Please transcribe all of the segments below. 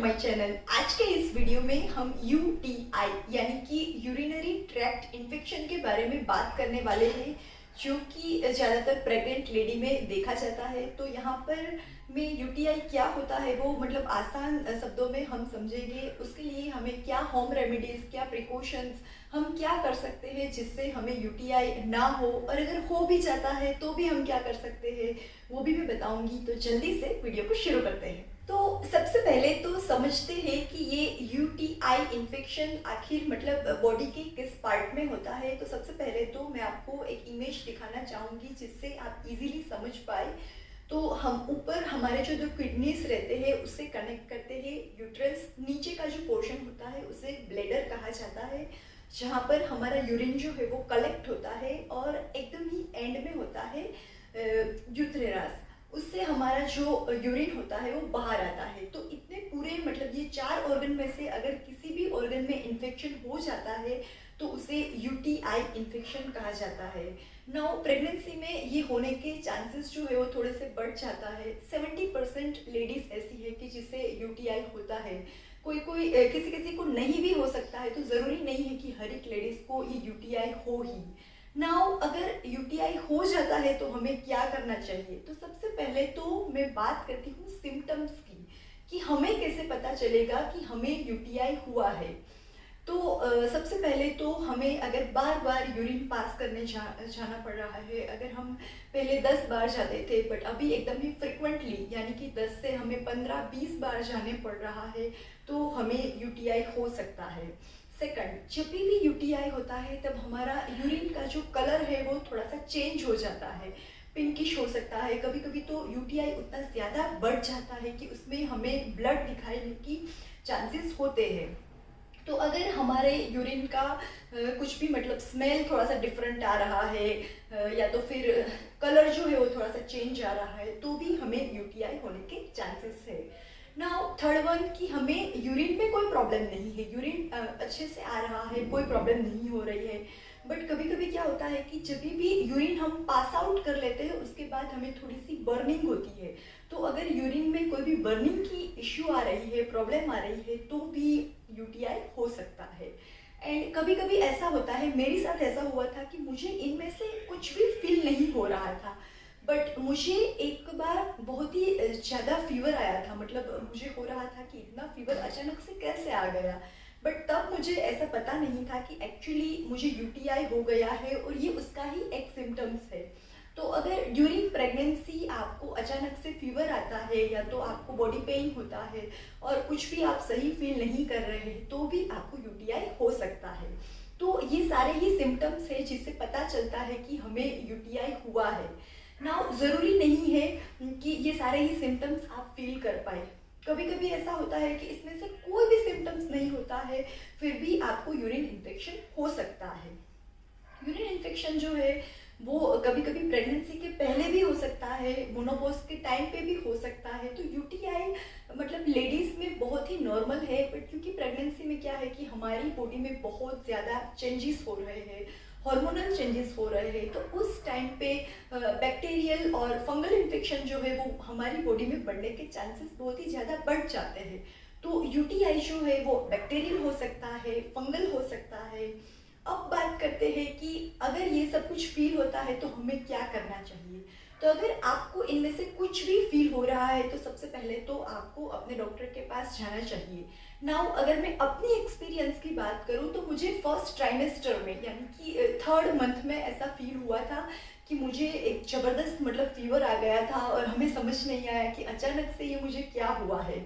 My channel. आज के इस वीडियो में हम यूटीआई यानी कि यूरिनरी ट्रैक्ट इन्फेक्शन के बारे में बात करने वाले हैं, जो कि ज़्यादातर प्रेग्नेंट लेडी में देखा जाता है। तो यहाँ पर में यूटीआई क्या होता है वो मतलब आसान शब्दों में हम समझेंगे। उसके लिए हमें क्या होम रेमेडीज़, क्या प्रिकॉशंस हम क्या कर सकते हैं जिससे हमें यूटीआई ना हो, और अगर हो भी जाता है तो भी हम क्या कर सकते हैं वो भी मैं बताऊंगी। तो जल्दी से वीडियो को शुरू करते हैं। तो सबसे पहले तो समझते हैं कि ये यूटीआई इन्फेक्शन आखिर मतलब बॉडी के किस पार्ट में होता है। तो सबसे पहले तो मैं आपको एक इमेज दिखाना चाहूँगी जिससे आप इजीली समझ पाए। तो हम ऊपर हमारे जो किडनीज रहते हैं उससे कनेक्ट करते हैं यूट्रस, नीचे का जो पोर्शन होता है उसे ब्लैडर कहा जाता है, जहाँ पर हमारा यूरिन जो है वो कलेक्ट होता है, और एकदम ही एंड में होता है यूथेरस, उससे हमारा जो यूरिन होता है वो बाहर आता है। तो इतने पूरे मतलब ये 4 ऑर्गन में से अगर किसी भी ऑर्गन में इन्फेक्शन हो जाता है तो उसे यूटीआई इन्फेक्शन कहा जाता है। नाउ प्रेगनेंसी में ये होने के चांसेस जो है वो थोड़े से बढ़ जाता है। 70% लेडीज ऐसी है कि जिसे यूटीआई होता है। कोई कोई किसी किसी को नहीं भी हो सकता है, तो ज़रूरी नहीं है कि हर एक लेडीज़ को ये यूटीआई हो ही। नाउ अगर यूटीआई हो जाता है तो हमें क्या करना चाहिए। तो सबसे पहले तो मैं बात करती हूँ सिम्टम्स की, कि हमें कैसे पता चलेगा कि हमें यूटीआई हुआ है। तो सबसे पहले तो हमें अगर बार बार यूरिन पास करने जाना पड़ रहा है, अगर हम पहले 10 बार जाते थे बट अभी एकदम ही फ्रिक्वेंटली यानी कि 10 से हमें 15-20 बार जाने पड़ रहा है, तो हमें यूटीआई हो सकता है। सेकंड, जब भी यूटीआई होता है तब हमारा यूरिन का जो कलर है वो थोड़ा सा चेंज हो जाता है, पिंकिश हो सकता है। कभी कभी तो यूटीआई उतना ज़्यादा बढ़ जाता है कि उसमें हमें ब्लड दिखाने की चांसेस होते हैं। तो अगर हमारे यूरिन का कुछ भी मतलब स्मेल थोड़ा सा डिफरेंट आ रहा है, या तो फिर कलर जो है वो थोड़ा सा चेंज आ रहा है, तो भी हमें यूटीआई होने के चांसेस है। नाउ थर्ड वन, कि हमें यूरिन में कोई प्रॉब्लम नहीं है, यूरिन अच्छे से आ रहा है, कोई प्रॉब्लम नहीं हो रही है। बट कभी कभी क्या होता है कि जब भी यूरिन हम पास आउट कर लेते हैं उसके बाद हमें थोड़ी सी बर्निंग होती है। तो अगर यूरिन में कोई भी बर्निंग की इश्यू आ रही है, प्रॉब्लम आ रही है, तो भी यूटीआई हो सकता है। एंड कभी कभी ऐसा होता है, मेरे साथ ऐसा हुआ था कि मुझे इनमें से कुछ भी फील नहीं हो रहा था, बट मुझे एक बार बहुत ही ज़्यादा फीवर आया था। मतलब मुझे हो रहा था कि इतना फीवर अचानक से कैसे आ गया, बट तब मुझे ऐसा पता नहीं था कि एक्चुअली मुझे यूटीआई हो गया है और ये उसका ही एक सिम्टम्स है। तो अगर ड्यूरिंग प्रेगनेंसी आपको अचानक से फीवर आता है, या तो आपको बॉडी पेन होता है और कुछ भी आप सही फील नहीं कर रहे हैं, तो भी आपको यूटीआई हो सकता है। तो ये सारे ही सिम्टम्स है जिससे पता चलता है कि हमें यूटीआई हुआ है। नाउ ज़रूरी नहीं है कि ये सारे ही सिम्टम्स आप फील कर पाए। कभी कभी ऐसा होता है कि इसमें से कोई भी सिम्टम्स नहीं होता है, फिर भी आपको यूरिन इन्फेक्शन हो सकता है। यूरिन इन्फेक्शन जो है वो कभी कभी प्रेगनेंसी के पहले भी हो सकता है, मोनोपॉज के टाइम पे भी हो सकता है। तो यूटीआई मतलब लेडीज़ में बहुत ही नॉर्मल है, बट क्योंकि प्रेगनेंसी में क्या है कि हमारी बॉडी में बहुत ज़्यादा चेंजेस हो रहे हैं, हार्मोनल चेंजेस हो रहे हैं, तो उस टाइम पे बैक्टीरियल और फंगल इन्फेक्शन जो है वो हमारी बॉडी में बढ़ने के चांसेस बहुत ही ज़्यादा बढ़ जाते हैं। तो यूटीआई जो है वो बैक्टीरियल हो सकता है, फंगल हो सकता है। अब बात करते हैं कि अगर ये सब कुछ फील होता है तो हमें क्या करना चाहिए। तो अगर आपको इनमें से कुछ भी फील हो रहा है तो सबसे पहले तो आपको अपने डॉक्टर के पास जाना चाहिए। नाउ अगर मैं अपनी एक्सपीरियंस की बात करूं तो मुझे फर्स्ट ट्राइमेस्टर में यानी कि 3rd मंथ में ऐसा फील हुआ था कि मुझे एक ज़बरदस्त मतलब फीवर आ गया था, और हमें समझ नहीं आया कि अचानक से ये मुझे क्या हुआ है।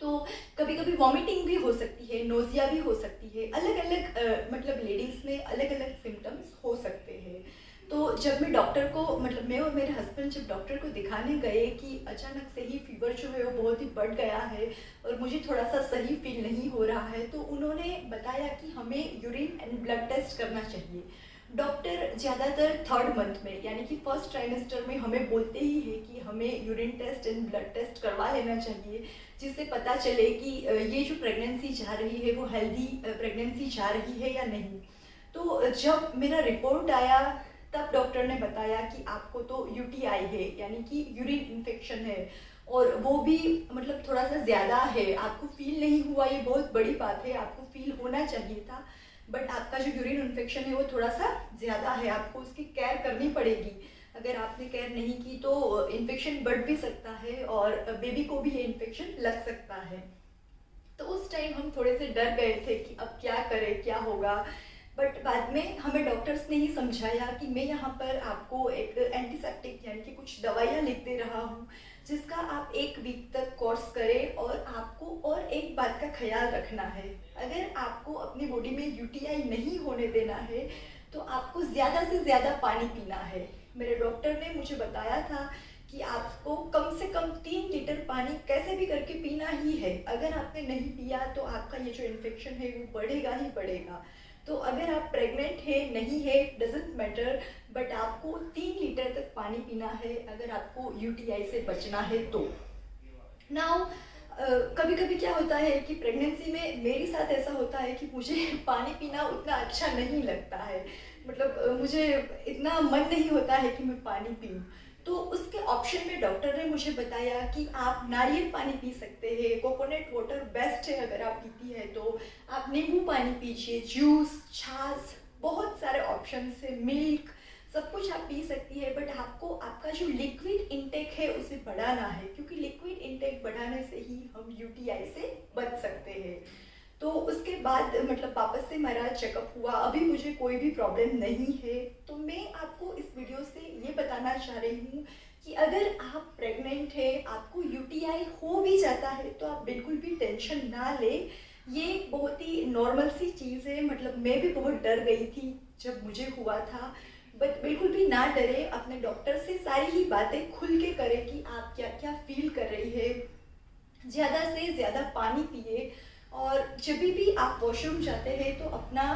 तो कभी कभी वॉमिटिंग भी हो सकती है, नोजिया भी हो सकती है। अलग अलग मतलब लेडीज़ में अलग अलग सिम्टम्स हो सकते हैं। तो जब मैं डॉक्टर को मतलब मैं और मेरे हस्बैंड जब डॉक्टर को दिखाने गए कि अचानक से ही फीवर जो है वो बहुत ही बढ़ गया है और मुझे थोड़ा सा सही फील नहीं हो रहा है, तो उन्होंने बताया कि हमें यूरिन एंड ब्लड टेस्ट करना चाहिए। डॉक्टर ज़्यादातर 3rd मंथ में यानी कि फर्स्ट ट्राइमेस्टर में हमें बोलते ही है कि हमें urine test and blood test करवा लेना चाहिए, जिससे पता चले कि ये जो प्रेगनेंसी जा रही है वो हेल्दी प्रेगनेंसी जा रही है या नहीं। तो जब मेरा रिपोर्ट आया तब डॉक्टर ने बताया कि आपको तो यूटीआई है यानी कि यूरिन इन्फेक्शन है, और वो भी मतलब थोड़ा सा ज़्यादा है, आपको फील नहीं हुआ, ये बहुत बड़ी बात है, आपको फील होना चाहिए था, बट आपका जो यूरिन इन्फेक्शन है वो थोड़ा सा ज़्यादा है, आपको उसकी केयर करनी पड़ेगी। अगर आपने केयर नहीं की तो इन्फेक्शन बढ़ भी सकता है और बेबी को भी ये इन्फेक्शन लग सकता है। तो उस टाइम हम थोड़े से डर गए थे कि अब क्या करें, क्या होगा। बट बाद में हमें डॉक्टर्स ने ही समझाया कि मैं यहाँ पर आपको एक एंटीसेप्टिक यानी कि कुछ दवाइयाँ लिख दे रहा हूँ, जिसका आप 1 वीक तक कोर्स करें। और आपको और एक बात का ख्याल रखना है, अगर आपको अपनी बॉडी में यूटीआई नहीं होने देना है तो आपको ज़्यादा से ज़्यादा पानी पीना है। मेरे डॉक्टर ने मुझे बताया था कि आपको कम से कम 3 लीटर पानी कैसे भी करके पीना ही है। अगर आपने नहीं पिया तो आपका ये जो इन्फेक्शन है वो बढ़ेगा ही बढ़ेगा। तो अगर आप प्रेग्नेंट है नहीं है डजेंट मैटर, बट आपको 3 लीटर तक पानी पीना है अगर आपको यूटीआई से बचना है तो। नाउ कभी कभी क्या होता है कि प्रेगनेंसी में मेरे साथ ऐसा होता है कि मुझे पानी पीना उतना अच्छा नहीं लगता है, मतलब मुझे इतना मन नहीं होता है कि मैं पानी पीऊँ। तो उसके ऑप्शन में डॉक्टर ने मुझे बताया कि आप नारियल पानी पी सकते हैं, कोकोनट वाटर बेस्ट है अगर आप पीती है तो। आप नींबू पानी पीजिए, जूस, छाछ, बहुत सारे ऑप्शन है, मिल्क, सब कुछ आप पी सकती है। बट आपको आपका जो लिक्विड इनटेक है उसे बढ़ाना है, क्योंकि लिक्विड इनटेक बढ़ाने से ही हम यूटीआई से बच सकते हैं। तो उसके बाद मतलब वापस से मेरा चेकअप हुआ, अभी मुझे कोई भी प्रॉब्लम नहीं है। तो मैं आपको इस वीडियो से ये बताना चाह रही हूँ कि अगर आप प्रेग्नेंट है, आपको यूटीआई हो भी जाता है तो आप बिल्कुल भी टेंशन ना ले। ये बहुत ही नॉर्मल सी चीज़ है, मतलब मैं भी बहुत डर गई थी जब मुझे हुआ था। बट बिल्कुल भी ना डरे, अपने डॉक्टर से सारी ही बातें खुल के करें कि आप क्या क्या फील कर रही है। ज़्यादा से ज़्यादा पानी पिए, और जब भी आप वॉशरूम जाते हैं तो अपना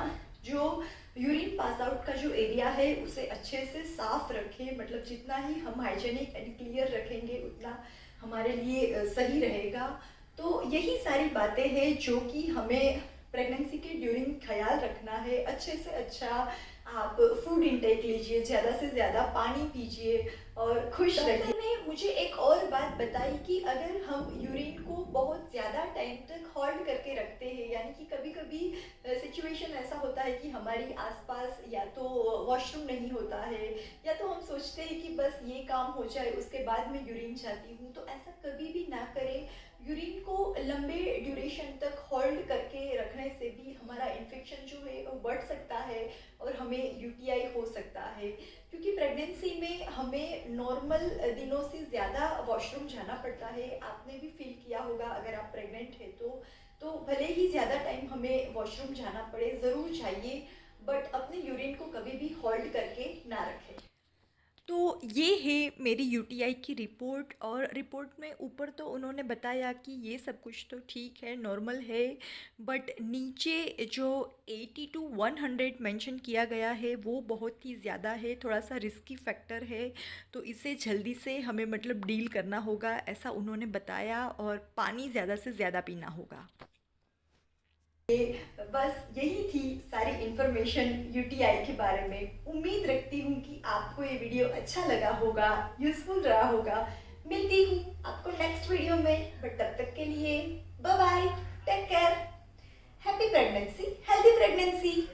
जो यूरिन पास आउट का जो एरिया है उसे अच्छे से साफ रखें। मतलब जितना ही हम हाइजेनिक एंड क्लियर रखेंगे उतना हमारे लिए सही रहेगा। तो यही सारी बातें हैं जो कि हमें प्रेगनेंसी के ड्यूरिंग ख्याल रखना है। अच्छे से अच्छा आप फूड इंटेक लीजिए, ज़्यादा से ज़्यादा पानी पीजिए और खुश रहिए। डॉक्टर ने मुझे एक और बात बताई कि अगर हम यूरिन को बहुत ज़्यादा टाइम तक होल्ड करके रखते हैं, यानी कि कभी कभी सिचुएशन ऐसा होता है कि हमारी आसपास या तो वॉशरूम नहीं होता है, या तो हम सोचते हैं कि बस ये काम हो जाए उसके बाद मैं यूरिन जाती हूँ, तो ऐसा कभी भी ना करें। यूरिन को लंबे ड्यूरेशन तक होल्ड करके रखने से भी हमारा इन्फेक्शन जो है वो बढ़ सकता है और हमें यूटीआई हो सकता है। क्योंकि प्रेगनेंसी में हमें नॉर्मल दिनों से ज़्यादा वॉशरूम जाना पड़ता है, आपने भी फील किया होगा अगर आप प्रेग्नेंट है तो भले ही ज़्यादा टाइम हमें वॉशरूम जाना पड़े, ज़रूर जाइए, बट अपने यूरिन को कभी भी होल्ड करके ना रखें। तो ये है मेरी यूटीआई की रिपोर्ट, और रिपोर्ट में ऊपर तो उन्होंने बताया कि ये सब कुछ तो ठीक है, नॉर्मल है, बट नीचे जो 80 to 100 मेंशन किया गया है वो बहुत ही ज़्यादा है, थोड़ा सा रिस्की फैक्टर है। तो इसे जल्दी से हमें मतलब डील करना होगा, ऐसा उन्होंने बताया, और पानी ज़्यादा से ज़्यादा पीना होगा। बस यही थी सारी इन्फॉर्मेशन यूटीआई के बारे में। उम्मीद रखती हूँ कि आपको ये वीडियो अच्छा लगा होगा, यूजफुल रहा होगा। मिलती हूँ आपको नेक्स्ट वीडियो में, बट तब तक के लिए bye bye, take care, happy pregnancy, healthy pregnancy.